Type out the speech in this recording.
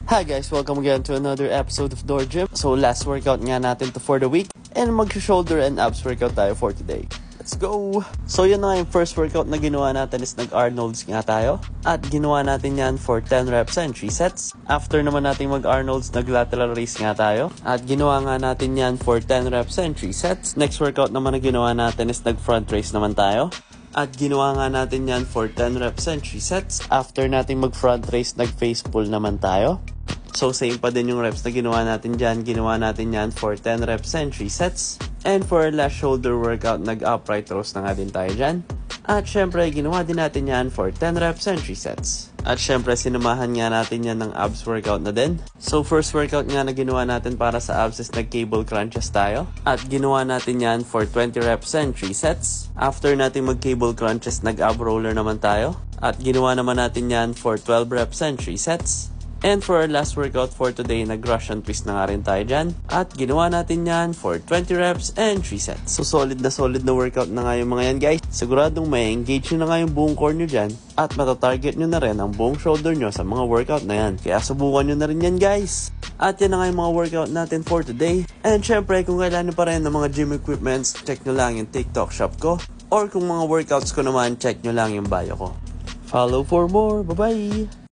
Hi guys, welcome again to another episode of Door Gym. So last workout nga natin to for the week and mag-shoulder and abs workout tayo for today. Let's go! So yun na nga yung first workout na ginawa natin is nag-Arnold's nga tayo. At ginawa natin yan for 10 reps and 3 sets. After naman natin mag-Arnold's, nag-lateral raise nga tayo. At ginawa nga natin yan for 10 reps and 3 sets. Next workout naman na ginawa natin is nag-front raise naman tayo. At ginawa nga natin yan for 10 reps and 3 sets. After natin mag-front raise, nag-face pull naman tayo. So same pa din yung reps na ginawa natin dyan. Ginawa natin yan for 10 reps and 3 sets. And for our last shoulder workout, nag-upright rows na nga din tayo dyan. At syempre, ginawa din natin yan for 10 reps and 3 sets. At syempre, sinamahan nga natin yan ng abs workout na din. So first workout nga na ginawa natin para sa abs is nag-cable crunches tayo. At ginawa natin yan for 20 reps and 3 sets. After natin mag-cable crunches, nag-ab roller naman tayo. At ginawa naman natin yan for 12 reps and 3 sets. And for our last workout for today, nag-Russian twist na nga rin tayo dyan. At ginawa natin yan for 20 reps and 3 sets. So solid na workout na nga yung mga yan guys. Siguradong may engage nyo na nga yung buong core nyo dyan. At matatarget nyo na rin ang buong shoulder nyo sa mga workout na yan. Kaya subukan nyo na rin yan guys. At yan na nga yung mga workout natin for today. And syempre kung kailangan pa rin ng mga gym equipments, check nyo lang yung TikTok shop ko. Or kung mga workouts ko naman, check nyo lang yung bio ko. Follow for more. Bye-bye!